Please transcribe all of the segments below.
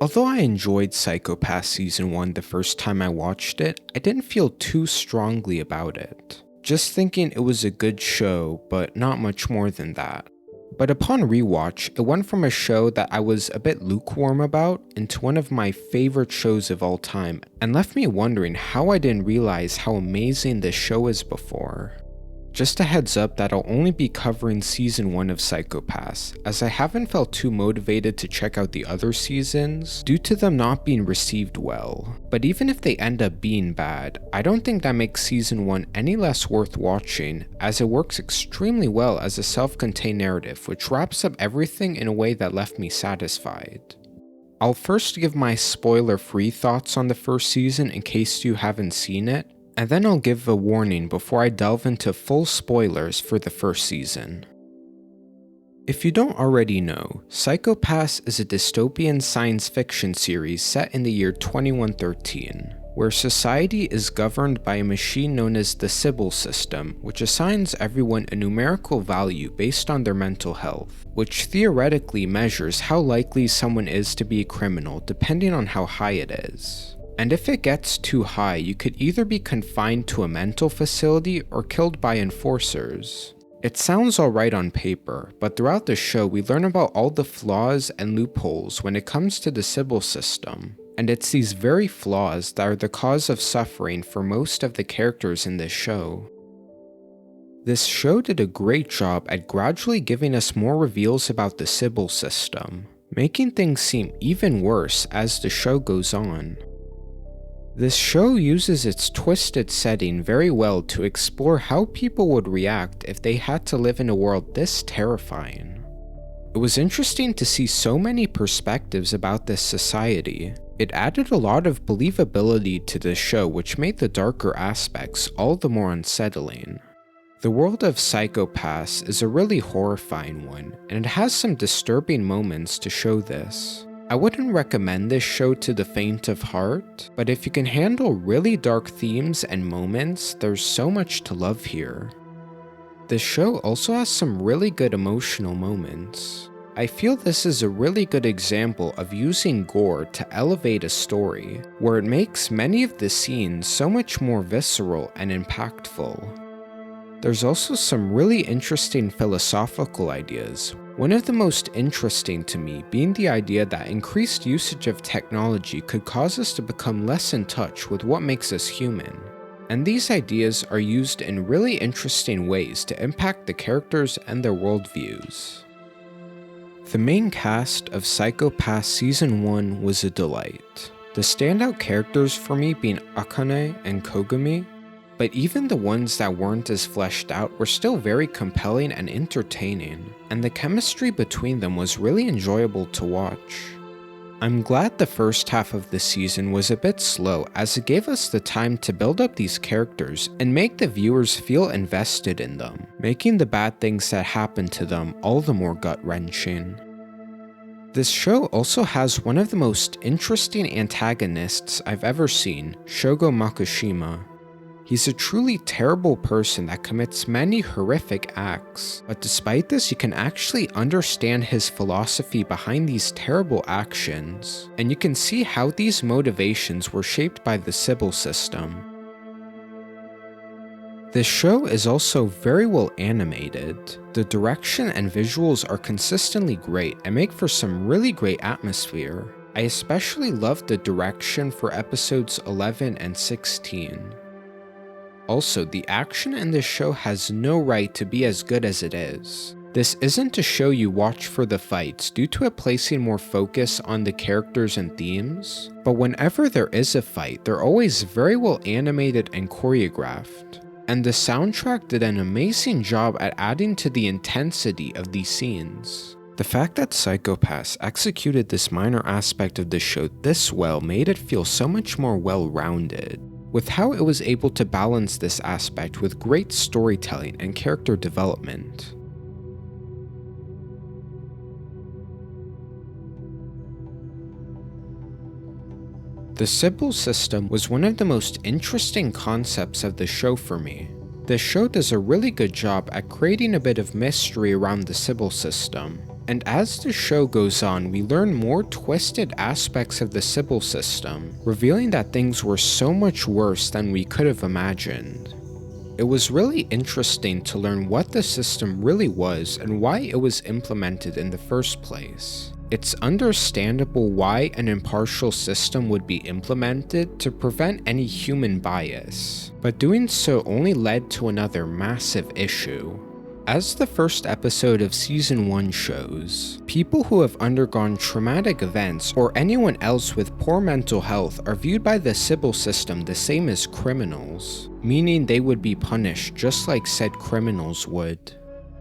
Although I enjoyed Psycho Pass Season 1 the first time I watched it, I didn't feel too strongly about it. Just thinking it was a good show, but not much more than that. But upon rewatch, it went from a show that I was a bit lukewarm about into one of my favorite shows of all time, and left me wondering how I didn't realize how amazing this show is before. Just a heads up that I'll only be covering Season 1 of Psycho Pass, as I haven't felt too motivated to check out the other seasons due to them not being received well. But even if they end up being bad, I don't think that makes Season 1 any less worth watching, as it works extremely well as a self-contained narrative which wraps up everything in a way that left me satisfied. I'll first give my spoiler-free thoughts on the first season in case you haven't seen it, and then I'll give a warning before I delve into full spoilers for the first season. If you don't already know, Psycho Pass is a dystopian science fiction series set in the year 2113, where society is governed by a machine known as the Sybil system, which assigns everyone a numerical value based on their mental health, which theoretically measures how likely someone is to be a criminal depending on how high it is. And if it gets too high, you could either be confined to a mental facility or killed by enforcers. It sounds alright on paper, but throughout the show we learn about all the flaws and loopholes when it comes to the Sybil system. And it's these very flaws that are the cause of suffering for most of the characters in this show. This show did a great job at gradually giving us more reveals about the Sybil system, making things seem even worse as the show goes on. This show uses its twisted setting very well to explore how people would react if they had to live in a world this terrifying. It was interesting to see so many perspectives about this society. It added a lot of believability to the show, which made the darker aspects all the more unsettling. The world of Psycho Pass is a really horrifying one, and it has some disturbing moments to show this. I wouldn't recommend this show to the faint of heart, but if you can handle really dark themes and moments, there's so much to love here. The show also has some really good emotional moments. I feel this is a really good example of using gore to elevate a story, where it makes many of the scenes so much more visceral and impactful. There's also some really interesting philosophical ideas. One of the most interesting to me being the idea that increased usage of technology could cause us to become less in touch with what makes us human. And these ideas are used in really interesting ways to impact the characters and their worldviews. The main cast of Psycho Pass Season 1 was a delight. The standout characters for me being Akane and Kogami, but even the ones that weren't as fleshed out were still very compelling and entertaining, and the chemistry between them was really enjoyable to watch. I'm glad the first half of the season was a bit slow, as it gave us the time to build up these characters and make the viewers feel invested in them, making the bad things that happen to them all the more gut-wrenching. This show also has one of the most interesting antagonists I've ever seen, Shogo Makushima. He's a truly terrible person that commits many horrific acts, but despite this you can actually understand his philosophy behind these terrible actions, and you can see how these motivations were shaped by the Sybil system. This show is also very well animated. The direction and visuals are consistently great and make for some really great atmosphere. I especially loved the direction for episodes 11 and 16. Also, the action in this show has no right to be as good as it is. This isn't a show you watch for the fights due to it placing more focus on the characters and themes, but whenever there is a fight, they're always very well animated and choreographed. And the soundtrack did an amazing job at adding to the intensity of these scenes. The fact that Psycho Pass executed this minor aspect of the show this well made it feel so much more well-rounded, with how it was able to balance this aspect with great storytelling and character development. The Sybil system was one of the most interesting concepts of the show for me. The show does a really good job at creating a bit of mystery around the Sybil system, And as the show goes on, we learn more twisted aspects of the Sybil system, revealing that things were so much worse than we could have imagined. It was really interesting to learn what the system really was and why it was implemented in the first place. It's understandable why an impartial system would be implemented to prevent any human bias, but doing so only led to another massive issue. As the first episode of Season 1 shows, people who have undergone traumatic events or anyone else with poor mental health are viewed by the Sybil system the same as criminals, meaning they would be punished just like said criminals would.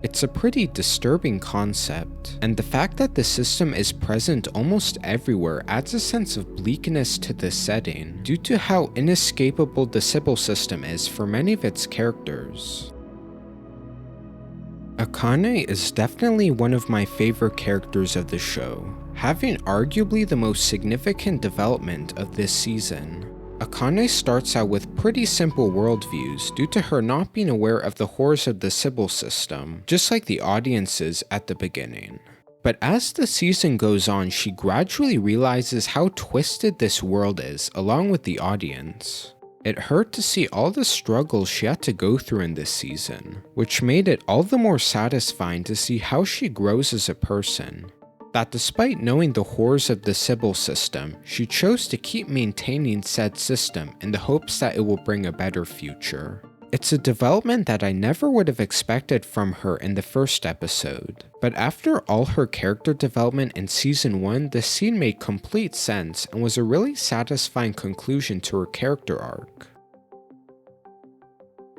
It's a pretty disturbing concept, and the fact that the system is present almost everywhere adds a sense of bleakness to this setting due to how inescapable the Sybil system is for many of its characters. Akane is definitely one of my favorite characters of the show, having arguably the most significant development of this season. Akane starts out with pretty simple worldviews due to her not being aware of the horrors of the Sybil system, just like the audiences at the beginning. But as the season goes on, she gradually realizes how twisted this world is, along with the audience. It hurt to see all the struggles she had to go through in this season, which made it all the more satisfying to see how she grows as a person. That despite knowing the horrors of the Sybil system, she chose to keep maintaining said system in the hopes that it will bring a better future. It's a development that I never would have expected from her in the first episode, but after all her character development in Season 1, the scene made complete sense and was a really satisfying conclusion to her character arc.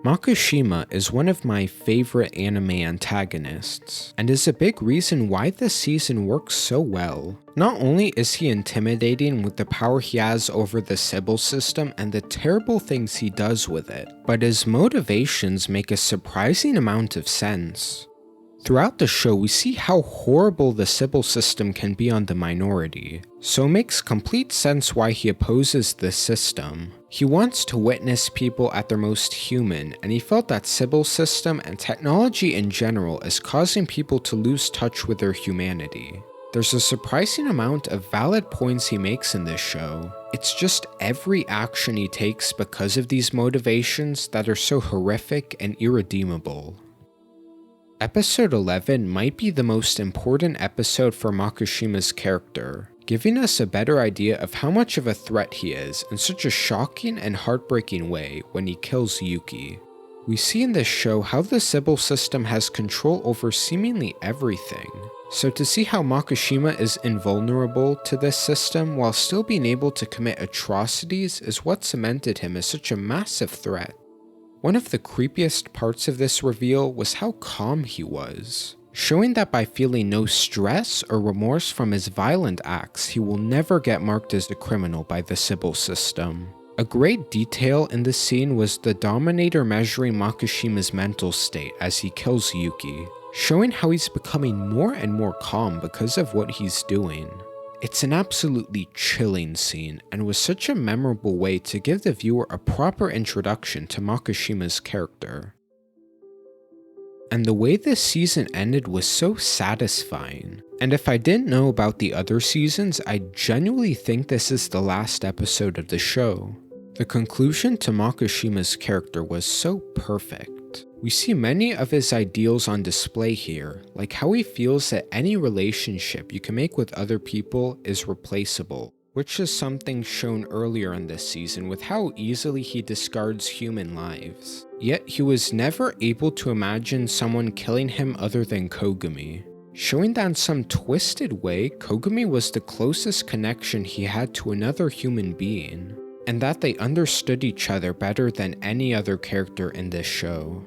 Makishima is one of my favorite anime antagonists, and is a big reason why this season works so well. Not only is he intimidating with the power he has over the Sybil system and the terrible things he does with it, but his motivations make a surprising amount of sense. Throughout the show, we see how horrible the Sybil system can be on the minority, so it makes complete sense why he opposes this system. He wants to witness people at their most human, and he felt that Sybil system and technology in general is causing people to lose touch with their humanity. There's a surprising amount of valid points he makes in this show. It's just every action he takes because of these motivations that are so horrific and irredeemable. Episode 11 might be the most important episode for Makishima's character, giving us a better idea of how much of a threat he is in such a shocking and heartbreaking way when he kills Yuki. We see in this show how the Sybil system has control over seemingly everything, so to see how Makishima is invulnerable to this system while still being able to commit atrocities is what cemented him as such a massive threat. One of the creepiest parts of this reveal was how calm he was, showing that by feeling no stress or remorse from his violent acts, he will never get marked as a criminal by the Sybil system. A great detail in this scene was the Dominator measuring Makishima's mental state as he kills Yuki, showing how he's becoming more and more calm because of what he's doing. It's an absolutely chilling scene, and was such a memorable way to give the viewer a proper introduction to Makishima's character. And the way this season ended was so satisfying, and if I didn't know about the other seasons, I genuinely think this is the last episode of the show. The conclusion to Makishima's character was so perfect. We see many of his ideals on display here, like how he feels that any relationship you can make with other people is replaceable, which is something shown earlier in this season with how easily he discards human lives. Yet he was never able to imagine someone killing him other than Kogami, showing that in some twisted way, Kogami was the closest connection he had to another human being, and that they understood each other better than any other character in this show.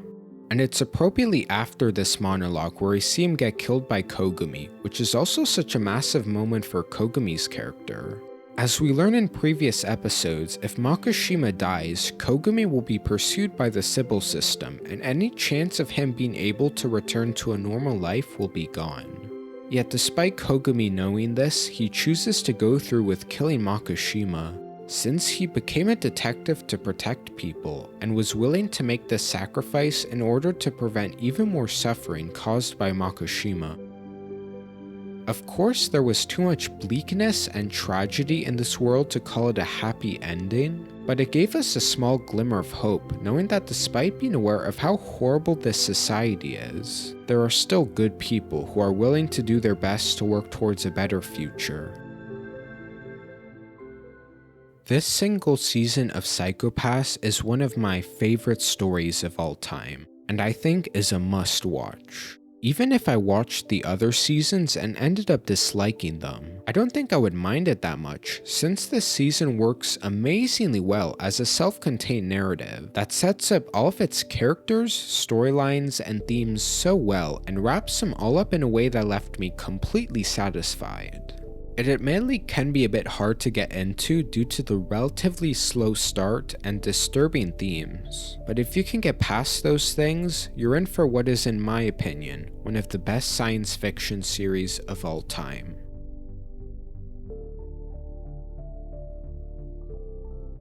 And it's appropriately after this monologue where we see him get killed by Kogami, which is also such a massive moment for Kogami's character. As we learn in previous episodes, if Makishima dies, Kogami will be pursued by the Sybil system, and any chance of him being able to return to a normal life will be gone. Yet despite Kogami knowing this, he chooses to go through with killing Makishima, since he became a detective to protect people and was willing to make this sacrifice in order to prevent even more suffering caused by Makishima. Of course, there was too much bleakness and tragedy in this world to call it a happy ending, but it gave us a small glimmer of hope, knowing that despite being aware of how horrible this society is, there are still good people who are willing to do their best to work towards a better future. This single season of Psycho-Pass is one of my favorite stories of all time, and I think is a must-watch. Even if I watched the other seasons and ended up disliking them, I don't think I would mind it that much, since this season works amazingly well as a self-contained narrative that sets up all of its characters, storylines, and themes so well and wraps them all up in a way that left me completely satisfied. It admittedly can be a bit hard to get into due to the relatively slow start and disturbing themes, but if you can get past those things, you're in for what is, in my opinion, one of the best science fiction series of all time.